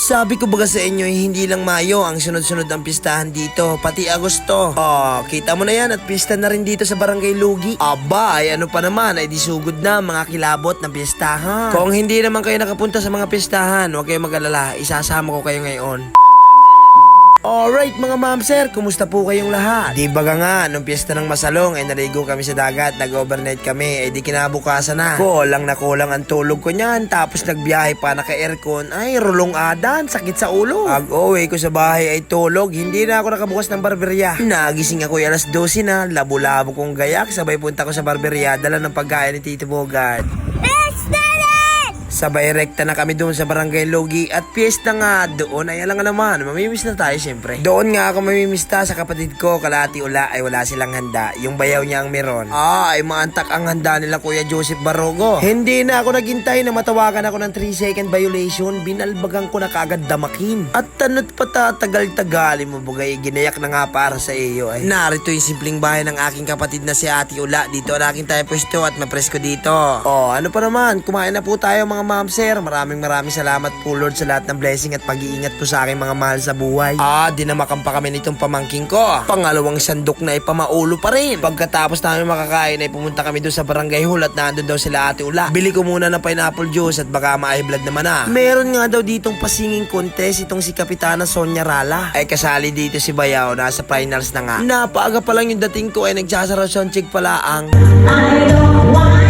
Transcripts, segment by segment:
Sabi ko baga sa inyo, hindi lang Mayo ang sunod-sunod ang pistahan dito, pati Agosto. Oh, kita mo na yan at pista na rin dito sa Barangay Lugi. Aba, ay ano pa naman, ay disugod na mga kilabot ng pistahan. Kung hindi naman kayo nakapunta sa mga pistahan, huwag kayong mag-alala, isasama ko kayo ngayon. Alright mga ma'am sir, kumusta po kayong lahat? Di baga nga, nung piyesta ng Masalong ay naligo kami sa dagat, nag-overnight kami, ay di kinabukasan na. Kulang na kulang ang tulog ko niyan, tapos nagbiyahe pa naka-aircon, ay rulong adan, sakit sa ulo. Pag-uwi ko sa bahay ay tulog, hindi na ako nakabukas ng barberya. Nagising ako ay alas 12 na, labo-labo kong gayak, sabay punta ko sa barberya, dala ng pagkain ni Tito Bogart. Sabay rekta na kami doon sa Barangay Lugi at piyesta nga doon ay alam nga naman, mamimiss na tayo syempre. Doon nga ako mamimista sa kapatid ko, kalahati ula ay wala silang handa, yung bayaw niya ang meron. Ay maantak ang handa nila Kuya Joseph Barogo. Hindi na ako naghintay na matawagan ako ng 3-second violation, binalbagan ko na kagad damakin. At tanot pa tatagal-tagali mo bugay, ginayak na nga para sa iyo ay. Narito yung simpleng bahay ng aking kapatid na si Ate Ula, dito ang aking tayo pwesto at mapresko dito. Oh, ano pa naman, kumain na po tayo mga ma'am sir, maraming salamat po Lord sa lahat ng blessing at pag-iingat po sa aking mga mahal sa buhay. Dinamakan pa kami nitong pamangking ko. Pangalawang sandok na ipamaulo pa rin. Pagkatapos namin makakain ay pumunta kami doon sa Barangay Hall at nandun daw sila Ate Ula. Bili ko muna ng pineapple juice at baka ma-high-blood naman na. Meron nga daw ditong pasinging contest itong si Kapitana Sonia Rala. Ay kasali dito si Bayaw, nasa finals na nga. Napaaga pa lang yung dating ko ay nagsasarasyon check pala ang I don't want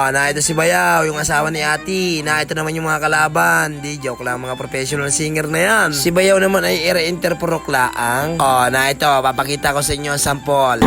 na ito si Bayaw, yung asawa ni Ate. Na ito naman yung mga kalaban. Di joke lang, mga professional singer na yan. Si Bayaw naman ay ere-interprok laang. Na ito, papakita ko sa inyo ang sample.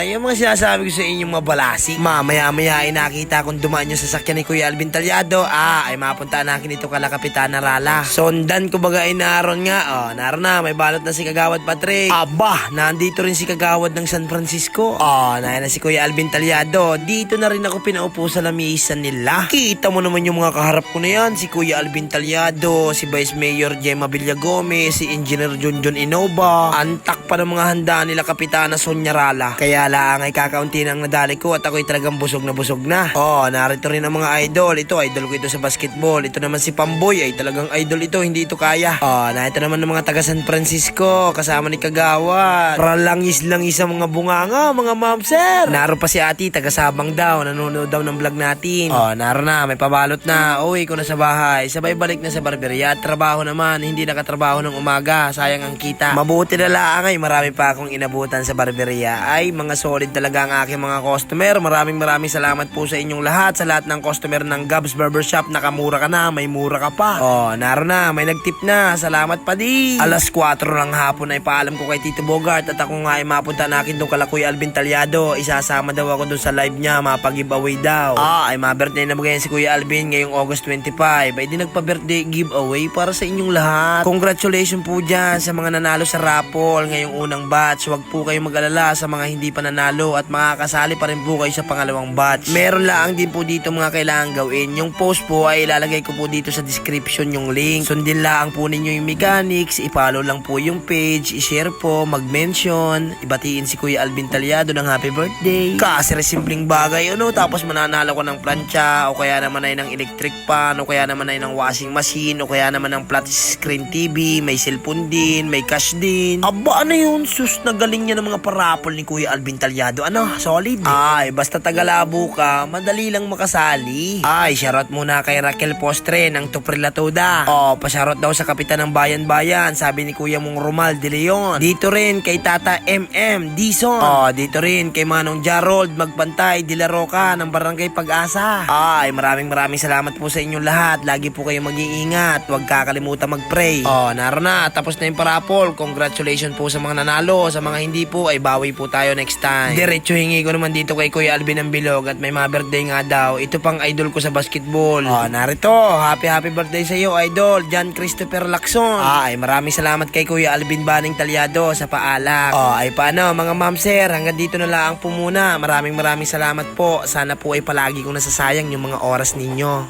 Yung mga sinasabi ko sa inyong mabalasi, mamaya-maya ay nakita kong dumaan yung sasakyan ni Kuya Alvin Talyado, ay mapuntaan nakin ito kala Kapitana Rala. Sondan ko baga ay naroon nga, naroon na, may balot na si Kagawad Patrick. Aba, nandito rin si Kagawad ng San Francisco. Nayan na si Kuya Alvin Talyado. Dito na rin ako pinaupo sa lamisan nila. Kita mo naman yung mga kaharap ko na yan, si Kuya Alvin Talyado, si Vice Mayor Gemma Villagomez, si Engineer Junjun Inoba. Antak pa ng mga handa nila Kapitana Sonia Rala. Kaya lang lang ay kakaunti na ang nadali ko at ako'y talagang busog na busog na. Oh, narito rin ang mga idol. Ito, idol ko ito sa basketball. Ito naman si Pamboy ay talagang idol ito, hindi ito kaya. Oh, narito naman ng mga taga San Francisco kasama ni Kagawa. Pralangis-langis ang mga bunganga, mga ma'am sir. Naro pa si Ati, taga Sabang daw, nanonood daw ng vlog natin. Oh, naro na, may pabalot na. Uwi ko na sa bahay. Sabay balik na sa barberya at trabaho naman, hindi nakatrabaho ng umaga. Sayang ang kita. Mabuti na lang ay marami pa akong inabutan sa barberya. Ay, mga solid talaga ang aking mga customer. Maraming salamat po sa inyong lahat. Sa lahat ng customer ng Gabs Barbershop, nakamura ka na, may mura ka pa. Oh, naro na, may nagtip na. Salamat pa di. Alas 4 ng hapon ay paalam ko kay Tito Bogart at ako nga ay mapunta na akin doon kala Kuya Alvin Talyado. Isasama daw ako doon sa live niya, mapag-giveaway daw. Ay ma-birthday na ba si Kuya Alvin ngayong August 25. Ay di nagpa-birthday giveaway para sa inyong lahat. Congratulations po dyan sa mga nanalo sa raffle ngayong unang batch. Huwag po kayong mag-alala sa mga hindi pa nanalo at makakasali pa rin po kayo sa pangalawang batch. Meron lang din po dito mga kailangan gawin. Yung post po ay ilalagay ko po dito sa description yung link. Sundin lang po ninyo yung mechanics, i-follow lang po yung page, i-share po, mag-mention, ibatiin si Kuya Alvin Talyado ng happy birthday. Kasi simpleng bagay tapos mananalo ko ng plancha o kaya naman ay ng electric fan o kaya naman ay ng washing machine o kaya naman ng flat screen TV, may cellphone din, may cash din. Aba, ano yun? Sus, nagaling niya ng mga parapol ni Kuya Alvin Talyado. Ano? Solid. Ay, basta tagalabo ka, madali lang makasali. Ay, shoutout muna kay Raquel Postre ng Tuprilatoda. Oh, pa-shoutout daw sa kapitan ng bayan-bayan, sabi ni Kuya mong Romal De Leon. Dito rin kay Tata MM Dison. Oh, dito rin kay Manong Jarold Magpantay De La Roca ng Barangay Pag-asa. Ay, maraming salamat po sa inyong lahat. Lagi po kayong mag-iingat. Huwag kakalimutan mag-pray. Oh, naroon na. Tapos na yung parapol. Congratulations po sa mga nanalo. Sa mga hindi po, ay bawi po tayo next time. Diretso hingi ko naman dito kay Kuya Alvin ng Bilog at may mga birthday nga daw. Ito pang idol ko sa basketball. Oh, narito. Happy birthday sa iyo, idol. John Christopher Lacson. Ay, maraming salamat kay Kuya Alvin Baning Talyado sa paalak. Oh, ay paano mga ma'am sir, hanggang dito na lang po muna. Maraming salamat po. Sana po ay palagi kong nasasayang yung mga oras ninyo.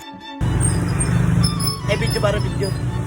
Video para video.